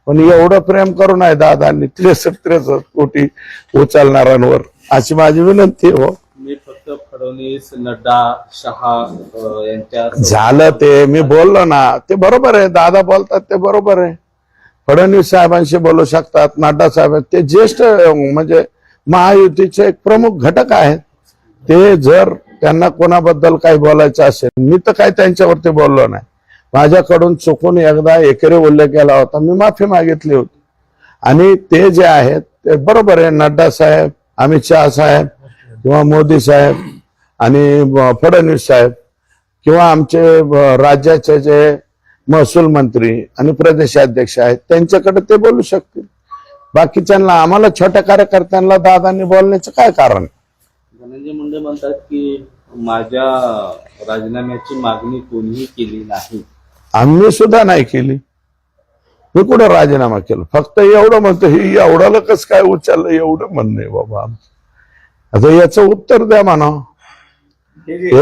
पण एवढं प्रेम करू नये दादांनी 63 कोटी उचलणाऱ्यांवर, अशी माझी विनंती हो. मी फक्त फडणवीस, नड्डा, शहा यांच्या झालं ते मी बोललो ना, ते बरोबर आहे. दादा बोलतात ते बरोबर आहे. फडणवीस साहेबांशी बोलू शकतात, नड्डा साहेब ते ज्येष्ठ म्हणजे महायुतीचे एक प्रमुख घटक आहेत. ते जर त्यांना कोणाबद्दल काही बोलायचं असेल, मी तर काही त्यांच्यावरती बोललो नाही. माझ्याकडून चुकून एकदा एकेरी उल्लेख केला होता, मी माफी मागितली होती. आणि ते जे आहेत ते बरोबर आहे. नड्डा साहेब, अमित शहा साहेब किंवा मोदी साहेब आणि फडणवीस साहेब किंवा आमचे राज्याचे जे महसूल मंत्री आणि प्रदेशाध्यक्ष आहेत त्यांच्याकडे ते बोलू शकतील. बाकीच्यांना, आम्हाला छोट्या कार्यकर्त्यांना दादांनी बोलण्याचं काय कारण? धनंजय मुंडे म्हणतात की माझ्या राजीनाम्याची मागणी कोणीही केली नाही. आम्ही सुद्धा नाही केली. मी कुठं राजीनामा केला? फक्त एवढं म्हणतो, ही एवढं कस काय उचललं, एवढं म्हणणं आहे बाबा. आता याचं उत्तर द्या म्हणा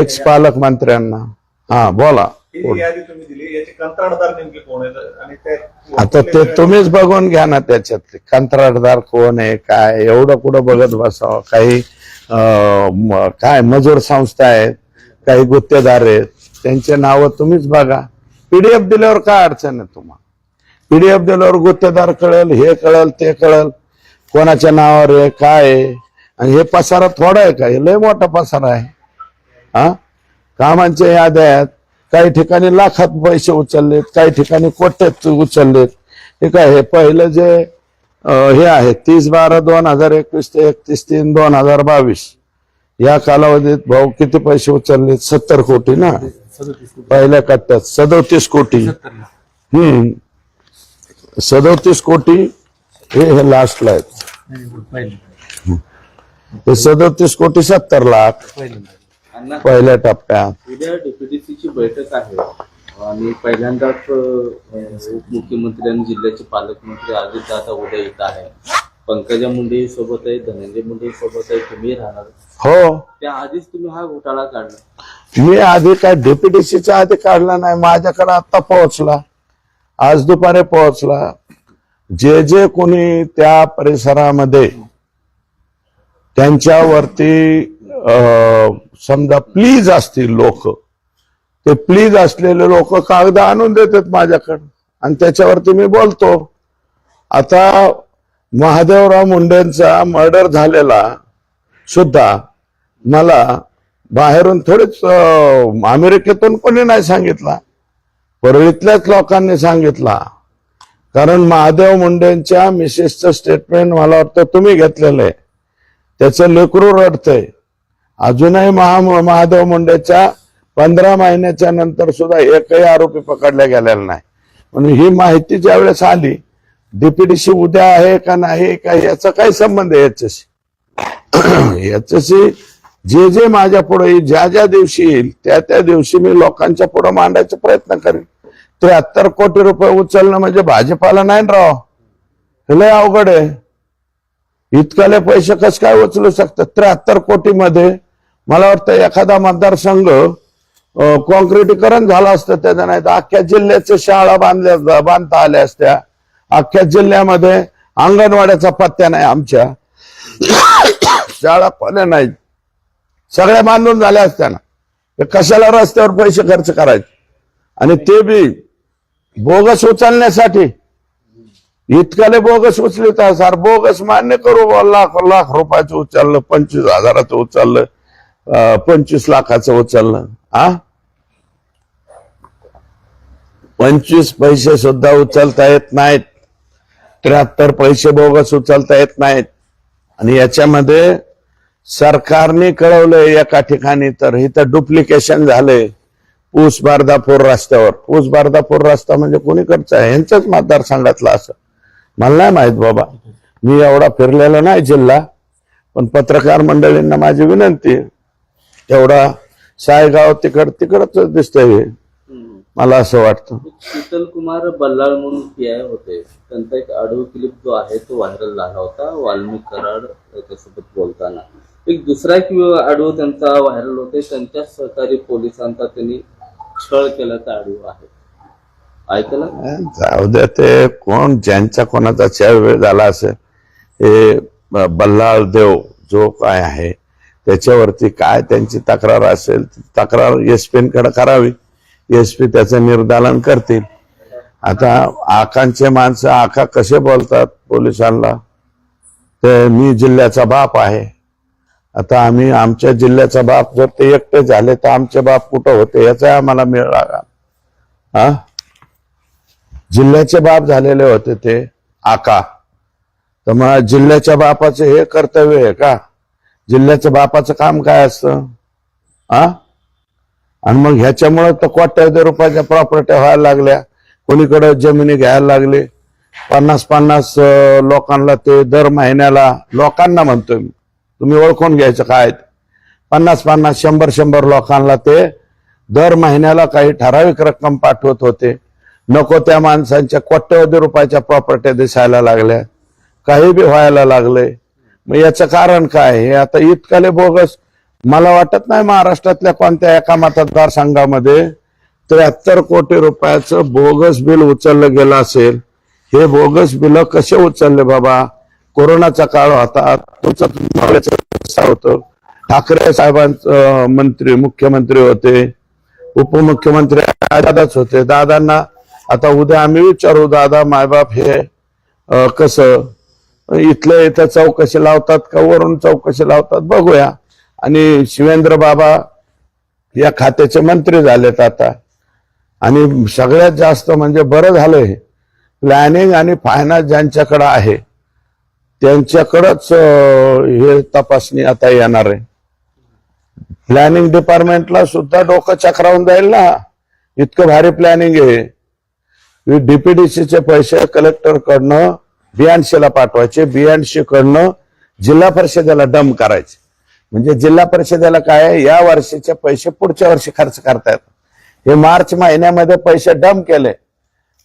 एक्स पालकमंत्र्यांना. हा बोला. आता ते तुम्हीच बघून घ्या ना, त्याच्यातले कंत्राटदार कोण आहे काय, एवढं कुठं बघत बसावं. काही काय मजूर संस्था आहेत, काही गुत्तेदार आहेत, त्यांचे नावं तुम्हीच बघा. पीडीएफ दिल्यावर काय अडचण आहे तुम्हाला? पीडीएफ दिल्यावर गुत्तेदार कळेल, हे कळेल, ते कळेल, कोणाच्या नावावर आहे काय आहे. आणि हे पसारा थोडा आहे का? हे लय मोठा पसारा आहे. हा, कामांच्या याद्या आहेत. काही ठिकाणी लाखात पैसे उचललेत, काही ठिकाणी कोट्यात उचललेत. ठीक आहे. हे पहिलं जे हे आहे 30/12/2021 ते 31/3/2022 या कालावधीत भाऊ किती पैसे उचललेत? 70 कोटी ना पहिल्या कट्ट्यात. 37 कोटी 37 कोटी हे लास्टला आहेत. ते 37 कोटी 70 लाख पहिल्या टप्प्यात. उद्या डीपीडीसीची बैठक आहे आणि पहिल्यांदाच उपमुख्यमंत्री आणि जिल्ह्याचे पालकमंत्री अजितदादा उद्या येत आहे. पंकजा मुंडे सोबत आहे, धनंजय मुंडे सोबत आहे, तुम्ही राहणार हो. त्या आधीच तुम्ही हा घोटाळा काढला. मी आधी काय डीपीडीसीच्या आधी काढला नाही. माझ्याकडे आता पोहोचला, आज दुपारी पोहोचला. जे जे कोणी त्या परिसरामध्ये त्यांच्यावरती समजा प्लीज असतील लोक, ते प्लीज असलेले लोक कागद आणून देतात माझ्याकडे आणि त्याच्यावरती मी बोलतो. आता महादेवराव मुंडेंचा मर्डर झालेला सुद्धा मला बाहेरून थोडीच अमेरिकेतून कोणी नाही सांगितला, परळीतल्याच लोकांनी सांगितला. कारण महादेव मुंडेंच्या मिसेसचं स्टेटमेंट मला वाटतं तुम्ही घेतलेलं आहे. त्याचं लेकरू रडतंय. अजूनही महादेव मुंडेच्या 15 महिन्याच्या नंतर सुद्धा एकही आरोपी पकडला गेलेला नाही. म्हणून ही माहिती ज्यावेळेस आली, डीपीडीसी उद्या आहे का नाही का याचा काय संबंध आहे याच्याशी? याच्याशी जे जे माझ्या पुढे ज्या ज्या दिवशी येईल त्या त्या दिवशी मी लोकांच्या पुढे मांडायचा प्रयत्न करेन. 73 कोटी रुपये उचलणं म्हणजे भाजपाला नाही राव, हे लय अवघड आहे. इतकाले पैसे कस काय उचलू शकतात? 73 कोटी मध्ये मला वाटतं एखादा मतदारसंघ कॉन्क्रिटीकरण झालं असतं त्याचं, नाही तर अख्ख्या जिल्ह्याच्या शाळा बांधता आल्या असत्या. अख्ख्या जिल्ह्यामध्ये अंगणवाड्याचा पत्त्या नाही, आमच्या शाळा कोण्या नाहीत, सगळ्या बांधून झाल्या असत्या ना. कशाला रस्त्यावर पैसे खर्च करायचे? आणि ते बी बोगस उचलण्यासाठी. इतकाले बोगस उचलित सर, बोगस मान्य करू. लाख लाख रुपयाचं उचललं, 25,000चं उचललं, 25 लाखाचं उचललं. 25 पैसे सुद्धा उचलता येत नाहीत. 73 पैसे बोगस उचलता येत नाहीत. आणि याच्यामध्ये सरकारने कळवलंय एका ठिकाणी तर इथं डुप्लिकेशन झालंय. पूस बारदापूर रस्त्यावर. पूस बारदापूर रस्ता म्हणजे कोणीकडचा आहे? यांच्याच मतदारसंघातला. असं मला नाही माहित बाबा, मी एवढा फिरलेला नाही जिल्हा. पण पत्रकार मंडळींना माझी विनंती, एवढा सायगाव तिकडच दिसतंय मला असं वाटतं. शीतल कुमार बल्लाळ म्हणून पीआय होते, त्यांचा एक ऑडिओ क्लिप जो आहे तो व्हायरल झाला होता वाल्मिक कराड त्याच्यासोबत बोलताना. एक दुसरा एक ऑडिओ त्यांचा व्हायरल होते, त्यांच्या सहकारी पोलिसांचा त्यांनी छळ केल्याचा ऑडिओ आहे. ऐकलं जाऊ द्या, ते कोण ज्यांच्या कोणाचा वेळ झाला असेल, हे बल्लाळदेव जो काय आहे त्याच्यावरती काय त्यांची तक्रार असेल, तक्रार एसपीकडे करावी, एसपी त्याचं निर्धारण करतील. आता आकांचे माणसं आका कसे बोलतात पोलिसांना, ते मी जिल्ह्याचा बाप आहे. आता आम्ही आमच्या जिल्ह्याचा बाप जर ते एकटे झाले तर आमचे बाप कुठं होते याचा आम्हाला मेळ लागा. हा, जिल्ह्याचे बाप झालेले होते ते आका, तर मग जिल्ह्याच्या बापाचं हे कर्तव्य आहे का? जिल्ह्याच्या बापाचं काम काय असतं? हा, आणि मग ह्याच्यामुळे तर कोट्यावधी रुपयाच्या प्रॉपर्टी व्हायला लागल्या, कोणीकडे जमिनी घ्यायला लागले. 50-50 लोकांना ते दर महिन्याला, लोकांना म्हणतोय मी, तुम्ही ओळखून घ्यायचं काय, 50-50 100-100 लोकांना ते दर महिन्याला काही ठराविक रक्कम पाठवत होते. नको त्या माणसांच्या कोट्यवधी रुपयाच्या प्रॉपर्टी दिसायला लागल्या, काही बी व्हायला लागले. मग याचं कारण काय? हे आता इतकाले बोगस मला वाटत नाही महाराष्ट्रातल्या कोणत्या एका मतदारसंघामध्ये 73 कोटी रुपयाचं बोगस बिल उचललं गेलं असेल. हे बोगस बिल कसे उचलले बाबा? कोरोनाचा काळ होता, तुमचं होतं, ठाकरे साहेबांचं मंत्री मुख्यमंत्री होते, उपमुख्यमंत्री दादाच होते. दादांना आता उद्या आम्ही विचारू, दादा मायबाप हे कसं इथलं इथं चौकशी लावतात का वरून चौकशी लावतात बघूया. आणि शिवेंद्र बाबा या खात्याचे मंत्री झालेत आता. आणि सगळ्यात जास्त म्हणजे बरं झालंय, प्लॅनिंग आणि फायनान्स ज्यांच्याकडे आहे त्यांच्याकडंच हे तपासणी आता येणार आहे. प्लॅनिंग डिपार्टमेंटला सुद्धा डोकं चक्रावून जाईल ना, इतकं भारी प्लॅनिंग आहे. डीपीडीसीचे पैसे कलेक्टर कडनं बीएनसीला पाठवायचे, बीएनसी कडनं जिल्हा परिषदेला डंप करायचे. म्हणजे जिल्हा परिषदेला काय, या वर्षीचे पैसे पुढच्या वर्षी खर्च करतायत. हे मार्च महिन्यामध्ये पैसे डंप केले,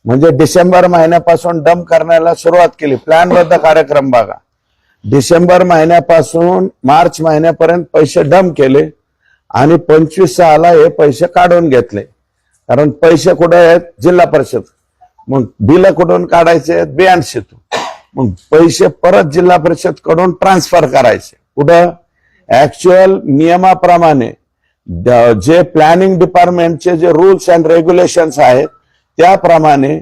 म्हणजे डिसेंबर महिन्यापासून डंप करण्याला सुरुवात केली. प्लॅनबद्ध कार्यक्रम बघा, डिसेंबर महिन्यापासून मार्च महिन्यापर्यंत पैसे डंप केले आणि 25/6 हे पैसे काढून घेतले. कारण पैसे कुठे आहेत? जिल्हा परिषद. मग बिल कुठून काढायचे? बीएनसीतून. मग पैसे परत जिल्हा परिषद कडून ट्रान्सफर करायचे. कुठं? ऍक्च्युअल नियमाप्रमाणे जे प्लॅनिंग डिपार्टमेंटचे जे रूल्स अँड रेग्युलेशन्स आहेत त्याप्रमाणे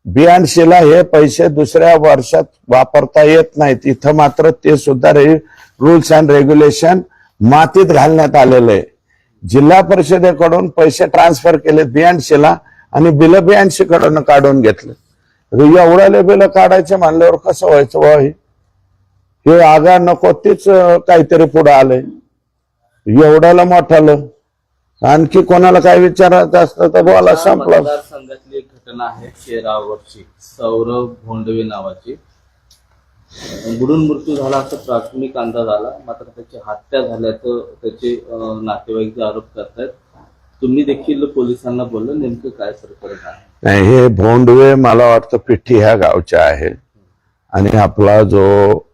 बीएनसीला हे पैसे दुसऱ्या वर्षात वापरता येत नाहीत. इथं मात्र ते सुद्धा रूल्स अँड रेग्युलेशन मातीत घालण्यात आलेलं आहे. जिल्हा परिषदेकडून पैसे ट्रान्सफर केले बीएनसीला आणि बिल बीएनसी कडून काढून घेतले. एवढ्याले बिल काढायचे म्हणल्यावर कसं व्हायचं वा? हे आगा नको तेच काहीतरी पुढे आलंय एवढ्याला मोठालं. आणखी कोणाला काय विचारायचं असतं तर बोला, संपलं. मतदारसंघातली एक घटना आहे 13 वर्षी, सौरभ भोंडवे नावाची, बुडून मृत्यू झाला असं प्राथमिक अंदाज आला, मात्र त्याची हत्या झाल्याचं त्याचे नातेवाईक जे आरोप करतायत. तुम्ही देखील पोलिसांना बोललं, नेमकं काय प्रकरण आहे? नाही, हे भोंडवे मला वाटतं पिठी ह्या गावच्या आहे. आणि आपला जो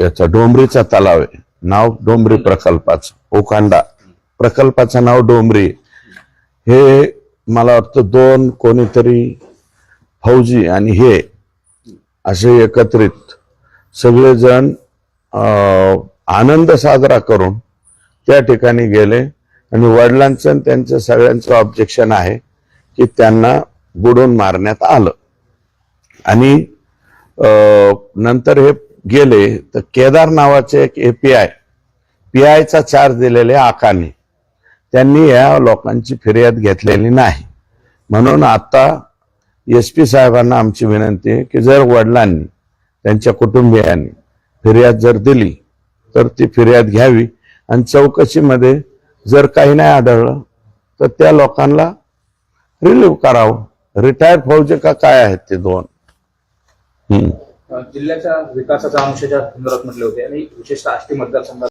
याचा डोंबरीचा तलाव आहे, नाव डोंबरी प्रकल्पाचं, ओकांडा प्रकल्पाचं नाव डोंबरी. हे मला वाटतं 2 कोणीतरी फौजी आणि हे असे एकत्रित सगळेजण आनंद साजरा करून त्या ठिकाणी गेले. आणि वडिलांचं त्यांचं सगळ्यांचं ऑब्जेक्शन आहे की त्यांना बुडून मारण्यात आलं. आणि नंतर हे गेले तर केदार नावाचे एक पीआयचा चार्ज दिलेले आकाने, त्यांनी या लोकांची फिर्याद घेतलेली नाही. म्हणून आता एसपी साहेबांना आमची विनंती आहे की जर वडिलांनी त्यांच्या कुटुंबियांनी फिर्याद जर दिली तर ती फिर्याद घ्यावी आणि चौकशीमध्ये जर काही नाही आढळलं तर त्या लोकांना रिलीव्ह करावं. रिटायर्ड फौजी का काय आहेत ते 2. जिल्ह्याच्या विकासाच्या अंशाच्या संदर्भात म्हटले होते आणि विशेषतः आष्टी मतदारसंघात